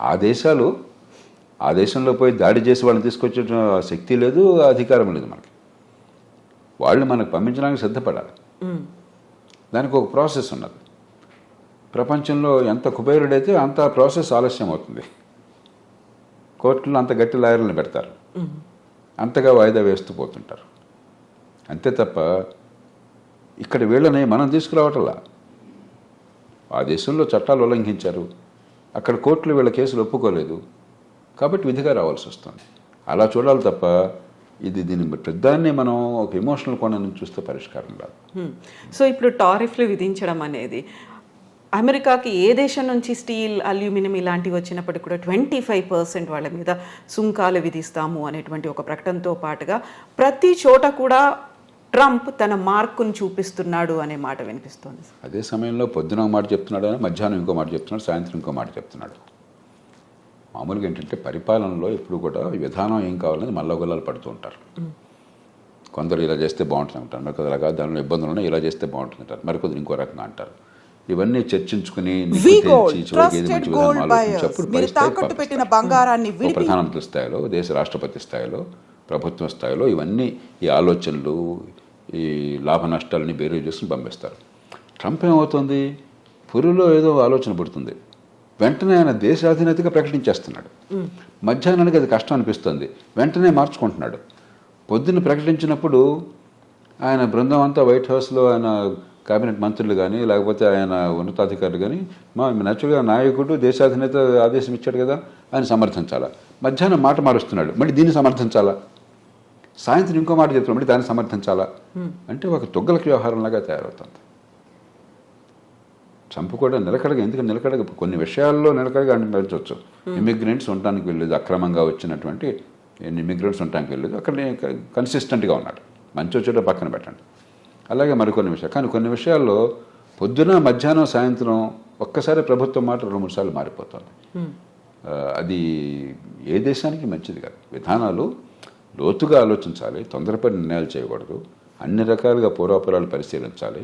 ఆ దేశంలో పోయి దాడి చేసి వాళ్ళని తీసుకొచ్చే శక్తి లేదు, అధికారం లేదు మనకి. వాళ్ళు మనకు పంపించడానికి సిద్ధపడాలి. దానికి ఒక ప్రాసెస్ ఉన్నది. ప్రపంచంలో ఎంత కుబేరుడైతే అంత ప్రాసెస్ ఆలస్యం అవుతుంది. కోర్టులో అంత గట్టి లాయర్లను పెడతారు, అంతగా వాయిదా వేస్తూ పోతుంటారు. అంతే తప్ప ఇక్కడ వీళ్ళని మనం తీసుకురావటంలా. ఆ దేశంలో చట్టాలు ఉల్లంఘించారు, అక్కడ కోర్టులు వీళ్ళ కేసులు ఒప్పుకోలేదు, కాబట్టి విధిగా రావాల్సి వస్తుంది. అలా చూడాలి తప్ప దీని పెద్దాన్ని మనం ఒక ఎమోషనల్ కోణం నుంచి చూస్తే పరిష్కారం రాదు. సో ఇప్పుడు టారిఫ్లు విధించడం అనేది అమెరికాకి ఏ దేశం నుంచి స్టీల్, అల్యూమినియం ఇలాంటివి వచ్చినప్పటికీ కూడా 25% వాళ్ళ మీద సుంకాలు విధిస్తాము అనేటువంటి ఒక ప్రకటనతో పాటుగా ప్రతి చోట కూడా ట్రంప్ తన మార్కును చూపిస్తున్నాడు అనే మాట వినిపిస్తోంది. అదే సమయంలో పొద్దున ఒక మాట చెప్తున్నాడు, మధ్యాహ్నం ఇంకో మాట చెప్తున్నాడు, సాయంత్రం ఇంకో మాట చెప్తున్నాడు. మామూలుగా ఏంటంటే పరిపాలనలో ఎప్పుడు కూడా విధానం ఏం కావాలని మల్లగొల్లాలు పడుతూ ఉంటారు. కొందరు ఇలా చేస్తే బాగుంటుంది అంటారు, మరికొందరు అలాగా దానిలో ఇబ్బందులు ఉన్నాయి, ఇలా చేస్తే బాగుంటుంది అంటారు, మరికొందరు ఇంకో రకంగా అంటారు. ఇవన్నీ చర్చించుకుని ప్రధానమంత్రి స్థాయిలో, దేశ రాష్ట్రపతి స్థాయిలో, ప్రభుత్వ స్థాయిలో ఇవన్నీ ఈ ఆలోచనలు, ఈ లాభ నష్టాలని బేరీ చేసుకుని పంపిస్తారు. ట్రంప్ ఏమవుతుంది, పురిలో ఏదో ఆలోచన పుడుతుంది, వెంటనే ఆయన దేశాధినేతగా ప్రకటించేస్తున్నాడు. మధ్యాహ్నానికి అది కష్టం అనిపిస్తుంది, వెంటనే మార్చుకుంటున్నాడు. పొద్దున్న ప్రకటించినప్పుడు ఆయన బృందం అంతా వైట్ హౌస్లో ఆయన కేబినెట్ మంత్రులు కానీ లేకపోతే ఆయన ఉన్నతాధికారులు కానీ నేచురల్గా నాయకుడు దేశాధినేత ఆదేశం ఇచ్చాడు కదా ఆయన సమర్థించాలా. మధ్యాహ్నం మాట మారుస్తున్నాడు, మళ్ళీ దీన్ని సమర్థించాలా. సాయంత్రం ఇంకో మాట చెప్తున్నాడు, మళ్ళీ దాన్ని సమర్థించాలా. అంటే ఒక తొగ్గలకి వ్యవహారంలాగా తయారవుతుంది. ట్రంప్ కూడా నిలకడగా, ఎందుకంటే నిలకడగా కొన్ని విషయాల్లో నిలకడగా అనిపించవచ్చు. ఇమిగ్రెంట్స్ ఉండటానికి వెళ్ళలేదు, అక్రమంగా వచ్చినటువంటి ఇమిగ్రెంట్స్ ఉండటానికి వెళ్ళలేదు, అక్కడ కన్సిస్టెంట్గా ఉన్నాడు. మంచి వచ్చేటో పక్కన పెట్టండి. అలాగే మరికొన్ని విషయాలు, కానీ కొన్ని విషయాల్లో పొద్దున, మధ్యాహ్నం, సాయంత్రం ఒక్కసారి ప్రభుత్వం మాట 2-3 సార్లు మారిపోతుంది. అది ఏ దేశానికి మంచిది కాదు. విధానాలు లోతుగా ఆలోచించాలి, తొందరపడి నిర్ణయాలు చేయకూడదు, అన్ని రకాలుగా పూర్వాపరాలు పరిశీలించాలి.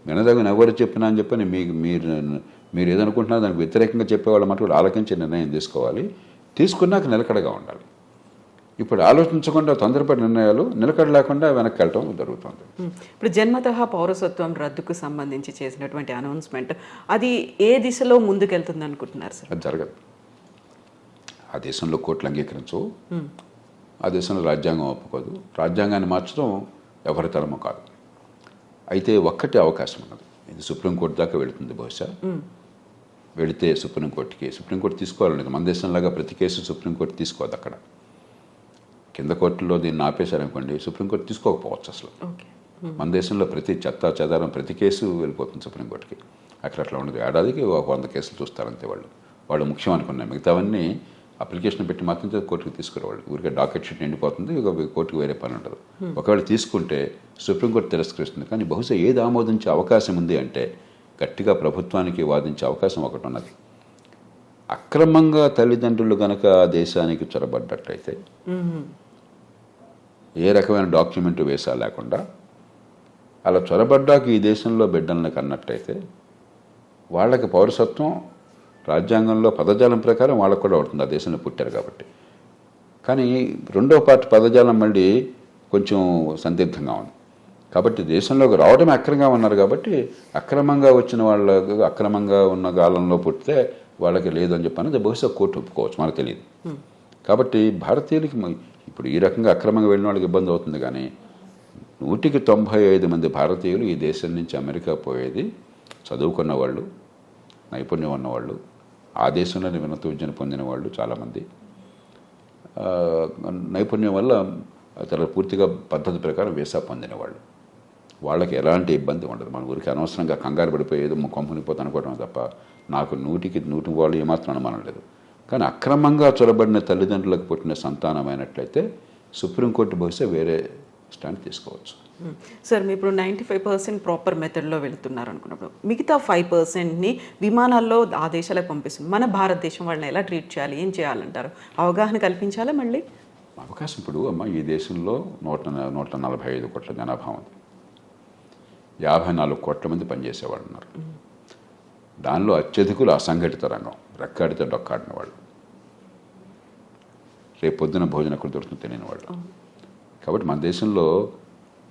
వినదగిన ఎవరు చెప్పినా అని చెప్పని మీరు ఏదనుకుంటున్నా దానికి వ్యతిరేకంగా చెప్పేవాళ్ళ మటుకు ఆలోచించే నిర్ణయం తీసుకోవాలి. తీసుకున్నాక నిలకడగా ఉండాలి. ఇప్పుడు ఆలోచించకుండా తొందరపడి నిర్ణయాలు, నిలకడ లేకుండా వెనక్కి వెళ్ళటం జరుగుతుంది. ఇప్పుడు జన్మతః పౌరసత్వం రద్దుకు సంబంధించి చేసినటువంటి అనౌన్స్మెంట్ అది ఏ దిశలో ముందుకెళ్తుంది అనుకుంటున్నారు సార్? అది జరగదు. ఆ దేశంలో కోర్టులు అంగీకరించవు, ఆ దేశంలో రాజ్యాంగం ఒప్పుకోదు. రాజ్యాంగాన్ని మార్చడం ఎవరి తరమో కాదు. అయితే ఒక్కటే అవకాశం ఉన్నది, ఇది సుప్రీంకోర్టు దాకా వెళుతుంది. బహుశా వెళితే సుప్రీంకోర్టు తీసుకోవాలనేది. మన దేశంలాగా ప్రతి కేసు సుప్రీంకోర్టు తీసుకోదు. అక్కడ కింద కోర్టులో దీన్ని ఆపేశారనుకోండి, సుప్రీంకోర్టు తీసుకోకపోవచ్చు అసలు. మన దేశంలో ప్రతి చెత్త చెదారం ప్రతి కేసు వెళ్ళిపోతుంది సుప్రీంకోర్టుకి. అక్కడ అట్లా ఉండదు. ఏడాదికి 100 కేసులు చూస్తారంతే. వాళ్ళు ముఖ్యం అనుకున్నాయి, మిగతావన్నీ అప్లికేషన్ పెట్టి మాత్రం కోర్టుకు తీసుకురావాలి. ఊరికే డాకెట్ షీట్ నిండిపోతుంది, ఇక కోర్టుకు వేరే పని ఉండదు. ఒకవేళ తీసుకుంటే సుప్రీంకోర్టు తిరస్కరిస్తుంది. కానీ బహుశా ఏది ఆమోదించే అవకాశం ఉంది అంటే గట్టిగా ప్రభుత్వానికి వాదించే అవకాశం ఒకటి ఉన్నది. అక్రమంగా తల్లిదండ్రులు కనుక దేశానికి చొరబడ్డట్లయితే, ఏ రకమైన డాక్యుమెంట్ వేసా లేకుండా అలా చొరబడ్డాక ఈ దేశంలో బిడ్డలను కన్నట్టయితే వాళ్ళకి పౌరసత్వం రాజ్యాంగంలో పదజాలం ప్రకారం వాళ్ళకు కూడా ఉంటుంది, ఆ దేశంలో పుట్టారు కాబట్టి. కానీ రెండో పార్ట్ పదజాలం మళ్ళీ కొంచెం సందిగ్ధంగా ఉంది. కాబట్టి దేశంలోకి రావడమే అక్రమంగా ఉన్నారు కాబట్టి అక్రమంగా వచ్చిన వాళ్ళకు, అక్రమంగా ఉన్న కాలంలో పుట్టితే వాళ్ళకి లేదు అని చెప్పాను బహుశా కోర్టు ఒప్పుకోవచ్చు, మనకు తెలియదు. కాబట్టి భారతీయులకి ఇప్పుడు ఈ రకంగా అక్రమంగా వెళ్ళిన వాళ్ళకి ఇబ్బంది అవుతుంది. కానీ 195 మంది భారతీయులు ఈ దేశం నుంచి అమెరికా పోయేది చదువుకున్న వాళ్ళు, నైపుణ్యం ఉన్నవాళ్ళు, ఆ దేశంలోనే ఉన్నత విద్యను పొందిన వాళ్ళు చాలామంది, నైపుణ్యం వల్ల చాలా పూర్తిగా పద్ధతి ప్రకారం వీసా పొందిన వాళ్ళు. వాళ్ళకి ఎలాంటి ఇబ్బంది ఉండదు. మన ఊరికి అనవసరంగా కంగారు పడిపోయేది కంపెనీపోతే అనుకోవడం తప్ప నాకు 100కి వాళ్ళు ఏమాత్రం అనుమానం లేదు. కానీ అక్రమంగా చొరబడిన తల్లిదండ్రులకు పుట్టిన సంతానమైనట్లయితే సుప్రీంకోర్టు బహుశా వేరే స్టాండ్ తీసుకోవచ్చు. సార్ మీరు ఇప్పుడు 95% ప్రాపర్ మెథడ్లో వెళుతున్నారు అనుకున్నప్పుడు మిగతా 5%ని విమానాల్లో ఆ దేశాలకు పంపిస్తుంది. మన భారతదేశం వాళ్ళని ఎలా ట్రీట్ చేయాలి, ఏం చేయాలంటారు? అవగాహన కల్పించాలా? మళ్ళీ అవకాశం ఇప్పుడు ఈ దేశంలో 145 కోట్ల జనాభా ఉంది, 54 కోట్ల మంది పనిచేసేవాళ్ళు ఉన్నారు. దానిలో అత్యధికులు అసంఘటిత రంగం, రెక్కాడితే డొక్కాడిన వాళ్ళు, రేపు పొద్దున భోజనం ఎక్కడ దొరుకుతుందో తెలియని వాళ్ళు. కాబట్టి మన దేశంలో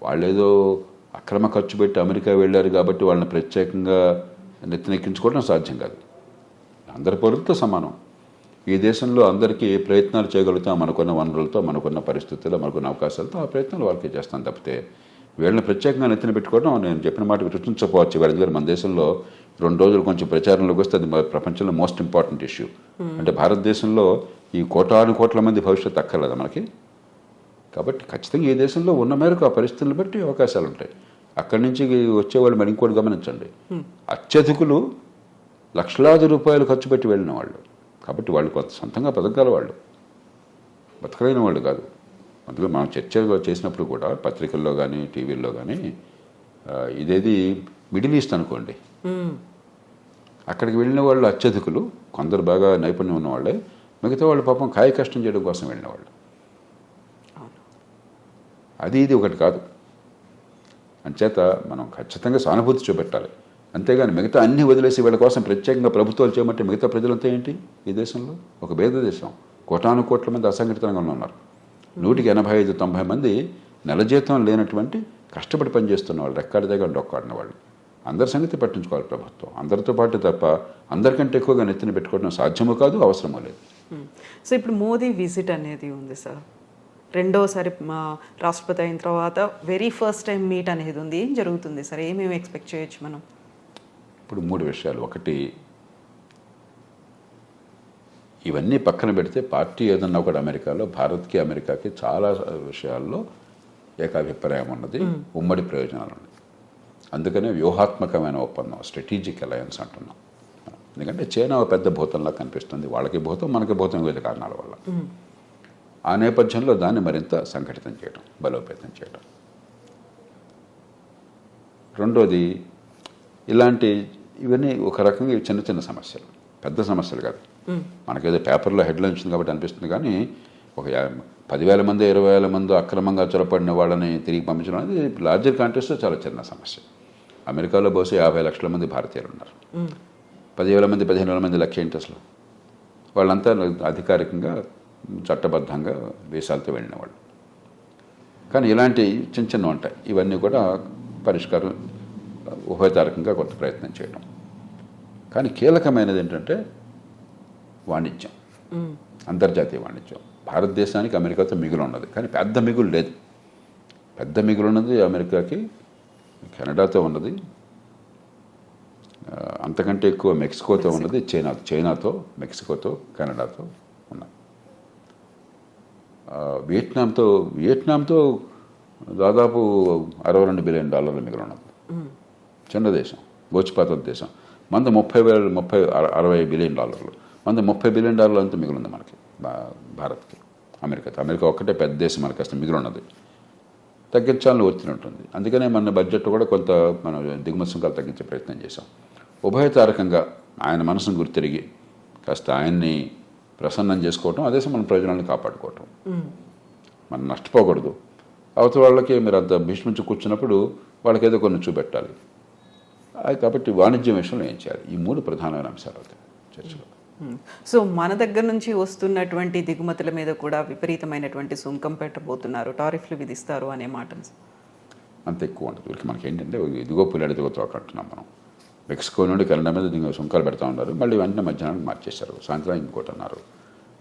వాళ్ళేదో అక్రమ ఖర్చు పెట్టి అమెరికా వెళ్ళారు కాబట్టి వాళ్ళని ప్రత్యేకంగా నెత్తినెక్కించుకోవడం సాధ్యం కాదు. అందరి పౌరులతో సమానం. ఈ దేశంలో అందరికీ ఏ ప్రయత్నాలు చేయగలుగుతాం మనకున్న వనరులతో, మనకున్న పరిస్థితుల్లో, మనకున్న అవకాశాలతో ఆ ప్రయత్నాలు వాళ్ళకి చేస్తాం తప్పితే వీళ్ళని ప్రత్యేకంగా నెత్తిన పెట్టుకోవడం నేను చెప్పిన మాట రుచించకపోవచ్చు. ఎందుకంటే మన దేశంలో 2 రోజులు కొంచెం ప్రచారంలోకి వస్తే అది ప్రపంచంలో మోస్ట్ ఇంపార్టెంట్ ఇష్యూ. అంటే భారతదేశంలో ఈ కోట్ల మంది భవిష్యత్తు అక్కర్లేదా మనకి? కాబట్టి ఖచ్చితంగా ఈ దేశంలో ఉన్న మేరకు ఆ పరిస్థితులను బట్టి అవకాశాలు ఉంటాయి. అక్కడి నుంచి వచ్చేవాళ్ళు మరి ఇంకోటి గమనించండి, అత్యధికులు లక్షలాది రూపాయలు ఖర్చు పెట్టి వెళ్ళిన వాళ్ళు. కాబట్టి వాళ్ళు కొంత సొంతంగా బతకగల వాళ్ళు, బతకలేని వాళ్ళు కాదు. అందులో మనం చర్చ చేసినప్పుడు కూడా పత్రికల్లో కానీ టీవీల్లో కానీ ఇదేది మిడిల్ ఈస్ట్ అనుకోండి, అక్కడికి వెళ్ళిన వాళ్ళు అత్యధికులు, కొందరు బాగా నైపుణ్యం ఉన్నవాళ్ళే, మిగతా వాళ్ళు పాపం కాయ కష్టం చేయడం కోసం వెళ్ళిన వాళ్ళు. అది ఇది ఒకటి కాదు. అంచేత మనం ఖచ్చితంగా సానుభూతి చూపెట్టాలి. అంతేగాని మిగతా అన్ని వదిలేసి వీళ్ళ కోసం ప్రత్యేకంగా ప్రభుత్వాలు చేయమంటే మిగతా ప్రజలంతా ఏంటి? ఈ దేశంలో ఒక భేద దేశం, కోట్ల మంది అసంఘటితంగా ఉన్నారు. 185-90 మంది నెల జీతం లేనటువంటి కష్టపడి పనిచేస్తున్న వాళ్ళు, రెక్కాడి దగ్గర డొక్కాడిన వాళ్ళు. అందరి సంగతి పట్టించుకోవాలి ప్రభుత్వం. అందరితో పాటు తప్ప అందరికంటే ఎక్కువగా నెత్తిన పెట్టుకోవడం సాధ్యమూ కాదు, అవసరమూ లేదు. సో ఇప్పుడు మోదీ విజిట్ అనేది ఉంది సార్, రెండోసారి రాష్ట్రపతి అయిన తర్వాత వెరీ ఫస్ట్ టైం మీట్ అనేది ఉంది. ఏం జరుగుతుంది సార్? ఏమేమి ఎక్స్పెక్ట్ చేయొచ్చు మనం? ఇప్పుడు 3 విషయాలు. ఒకటి, ఇవన్నీ పక్కన పెడితే పార్టీ ఏదన్నా ఒకటి అమెరికాలో భారత్కి అమెరికాకి చాలా విషయాల్లో ఏకాభిప్రాయం ఉన్నది, ఉమ్మడి ప్రయోజనాలు ఉన్నాయి. అందుకనే వ్యూహాత్మకమైన ఒప్పందం, స్ట్రాటజిక్ అలయన్స్ అంటున్నాం. ఎందుకంటే చైనా ఒక పెద్ద భూతంలా కనిపిస్తుంది, వాళ్ళకి భూతం మనకి భూతం, వివిధ కారణాల వల్ల. ఆ నేపథ్యంలో దాన్ని మరింత సంఘటితం చేయడం, బలోపేతం చేయడం. రెండోది, ఇవన్నీ ఒక రకంగా చిన్న చిన్న సమస్యలు, పెద్ద సమస్యలు కాదు. మనకేదో పేపర్లో హెడ్లైన్ వచ్చింది కాబట్టి అనిపిస్తుంది, కానీ ఒక 10,000 మంది 20,000 మంది అక్రమంగా చొరపడిన వాళ్ళని తిరిగి పంపించడం అనేది లార్జర్ కాంటెక్స్ట్లో చాలా చిన్న సమస్య. అమెరికాలో బహుశా 50 లక్షల మంది భారతీయులు ఉన్నారు. 10,000 మంది 15,000 మంది లెక్క ఏంటి అసలు? వాళ్ళంతా అధికారికంగా చట్టబద్ధంగా దేశాలతో వెళ్ళిన వాళ్ళు. కానీ ఇలాంటి చిన్న చిన్న ఉంటాయి. ఇవన్నీ కూడా పరిష్కారం ఉభయతారకంగా కొంత ప్రయత్నం చేయడం. కానీ కీలకమైనది ఏంటంటే వాణిజ్యం, అంతర్జాతీయ వాణిజ్యం. భారతదేశానికి అమెరికాతో మిగులు ఉన్నది, కానీ పెద్ద మిగులు లేదు. పెద్ద మిగులు ఉన్నది అమెరికాకి కెనడాతో ఉన్నది, అంతకంటే ఎక్కువ మెక్సికోతో ఉన్నది, చైనాతో, మెక్సికోతో, కెనడాతో ఉన్నది. వియట్నాంతో దాదాపు $62 బిలియన్ మిగులు ఉన్నది. చిన్న దేశం, గోచిపాత దేశం. మంది $60 బిలియన్, మంది $30 బిలియన్ అంతా మిగులుంది మనకి, భారత్కి. అమెరికా ఒక్కటే పెద్ద దేశం, మనకి అసలు మిగులు ఉన్నది. తగ్గించాలని ఒత్తిడి ఉంటుంది. అందుకనే మన బడ్జెట్ కూడా కొంత మనం దిగుమతి సుంకాలు తగ్గించే ప్రయత్నం చేశాం. ఉభయతారకంగా ఆయన మనసును గుర్తిరిగి కాస్త ఆయన్ని ప్రసన్నం చేసుకోవటం, అదే మన ప్రయోజనాలను కాపాడుకోవటం. మనం నష్టపోకూడదు. అవతల వాళ్ళకి మీరు అంత భీష్మించి కూర్చున్నప్పుడు వాళ్ళకి ఏదో కొన్ని చూపెట్టాలి. కాబట్టి వాణిజ్యం విషయంలో ఏం చేయాలి? ఈ 3 ప్రధానమైన అంశాలు అవుతాయి చర్చలో. సో మన దగ్గర నుంచి వస్తున్నటువంటి దిగుమతుల మీద కూడా విపరీతమైనటువంటి సుంకం పెట్టబోతున్నారు, టారిఫ్లు విధిస్తారు అనే మాట అంత ఎక్కువ ఉంటుంది. వీళ్ళకి మనకి ఏంటంటే ఇదిగో పుల్లాడి దిగుతో అంటున్నాం మనం. మెక్సికో నుండి కెనడా మీద సుంకాలు పెడతా ఉన్నారు, మళ్ళీ వెంటనే మధ్యాహ్నానికి మార్చేశారు, సాయంత్రం ఇంకోటి అన్నారు.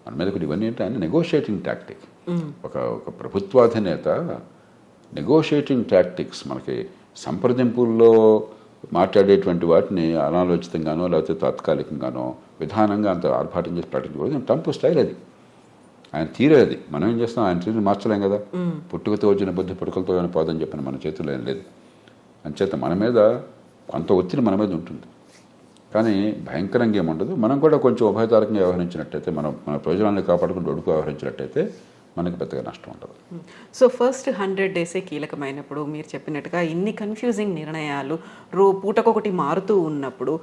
మన మీద కూడా ఇవన్నీ ఏంటంటే నెగోషియేటింగ్ టాక్టిక్. ఒక ప్రభుత్వాధినేత నెగోషియేటింగ్ టాక్టిక్స్, మనకి సంప్రదింపుల్లో మాట్లాడేటువంటి వాటిని అనాలోచితంగానో లేకపోతే తాత్కాలికంగానో విధానంగా అంత ఆర్భాటం చేసి ప్రకటించకూడదు. ట్రంప్ స్టైల్ అది, ఆయన తీరే అది. మనం ఏం చేస్తాం? ఆయన తీరు మార్చలేం కదా. పుట్టుకతో వచ్చిన బుద్ధి పుట్టుకలతో కానీ పోదని చెప్పిన మన చేతుల్లో ఏం లేదు. అంచేత మన మీద కొంత ఒత్తిడి మన మీద ఉంటుంది, కానీ భయంకరంగా ఏముండదు. మనం కూడా కొంచెం ఉభయతారకంగా వ్యవహరించినట్టయితే, మన ప్రయోజనాన్ని కాపాడుకుంటూ ఒడుకు వ్యవహరించినట్టయితే మనకి పెద్దగా నష్టం ఉంటుంది. సో ఫస్ట్ 100 డేసే కీలకమైనప్పుడు, మీరు చెప్పినట్టుగా ఇన్ని కన్ఫ్యూజింగ్ నిర్ణయాలు పూటకొకటి మారుతూ ఉన్నప్పుడు,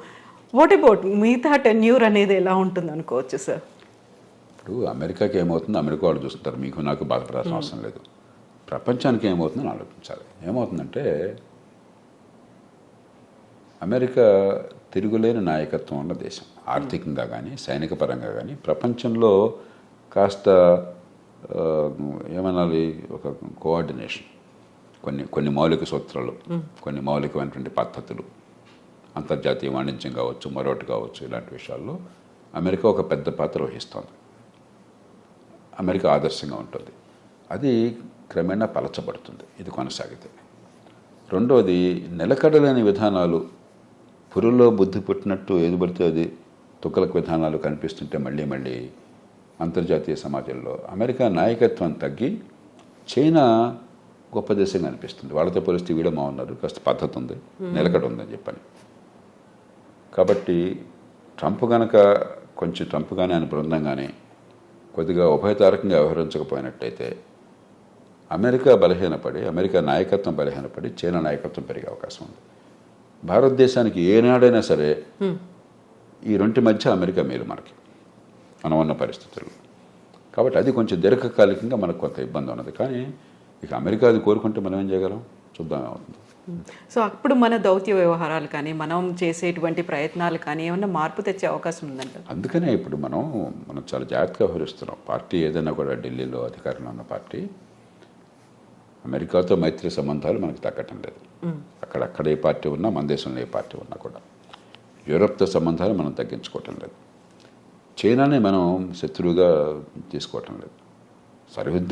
వాట్ అబౌట్ మిగతా టెన్యూర్ అనేది ఎలా ఉంటుంది అనుకోవచ్చు సార్? ఇప్పుడు అమెరికాకి ఏమవుతుందో అమెరికా వాళ్ళు చూస్తుంటారు, మీకు నాకు బాధపడాల్సిన అవసరం లేదు. ప్రపంచానికి ఏమవుతుందని ఆలోచించాలి. ఏమవుతుందంటే అమెరికా తిరుగులేని నాయకత్వం ఉన్న దేశం. ఆర్థికంగా కానీ సైనిక పరంగా కానీ ప్రపంచంలో కాస్త ఆ, ఏమనాలి, ఒక కోఆర్డినేషన్, కొన్ని మౌలిక సూత్రాలు, కొన్ని మౌలికమైనటువంటి పద్ధతులు, అంతర్జాతీయ వాణిజ్యం కావచ్చు, మరొకటి కావచ్చు, ఇలాంటి విషయాల్లో అమెరికా ఒక పెద్ద పాత్ర వహిస్తోంది. అమెరికా ఆదర్శంగా ఉంటుంది. అది క్రమేణా పలచబడుతుంది ఇది కొనసాగితే. రెండవది, నిలకడలేని విధానాలు, పురుల్లో బుద్ధి పుట్టినట్టు ఏది పడితే అది తుక్కలకు విధానాలు కనిపిస్తుంటే మళ్ళీ మళ్ళీ అంతర్జాతీయ సమాజంలో అమెరికా నాయకత్వం తగ్గి చైనా గొప్ప దేశంగా అనిపిస్తుంది. వాళ్ళతో పోలిస్తే వీళ్ళు ఉన్నారు, కాస్త పద్ధతి ఉంది, నిలకడ ఉందని చెప్పని. కాబట్టి ట్రంప్ కానీ ఆయన బృందం కానీ కొద్దిగా ఉభయతారకంగా వ్యవహరించకపోయినట్టయితే అమెరికా బలహీనపడి, అమెరికా నాయకత్వం బలహీనపడి చైనా నాయకత్వం పెరిగే అవకాశం ఉంది. భారతదేశానికి ఏనాడైనా సరే ఈ రెంటి మధ్య అమెరికా మేలు మనకి, మనం ఉన్న పరిస్థితుల్లో. కాబట్టి అది కొంచెం దీర్ఘకాలికంగా మనకు కొంత ఇబ్బంది ఉన్నది. కానీ ఇక అమెరికా అది కోరుకుంటే మనం ఏం చేయగలం, చూద్దాం ఏమవుతుంది. సో అప్పుడు మన దౌత్య వ్యవహారాలు కానీ మనం చేసేటువంటి ప్రయత్నాలు కానీ ఏమన్నా మార్పు తెచ్చే అవకాశం ఉందంట. అందుకనే ఇప్పుడు మనం చాలా జాగ్రత్తగా వ్యవహరిస్తున్నాం. పార్టీ ఏదైనా కూడా ఢిల్లీలో అధికారంలో ఉన్న పార్టీ అమెరికాతో మైత్రి సంబంధాలు మనకు తగ్గటం లేదు. అక్కడ ఏ పార్టీ ఉన్నా, మన దేశంలో ఏ పార్టీ ఉన్నా కూడా యూరప్తో సంబంధాలు మనం తగ్గించుకోవటం లేదు. చైనాని మనం శత్రువుగా తీసుకోవటం లేదు. సరిహద్దు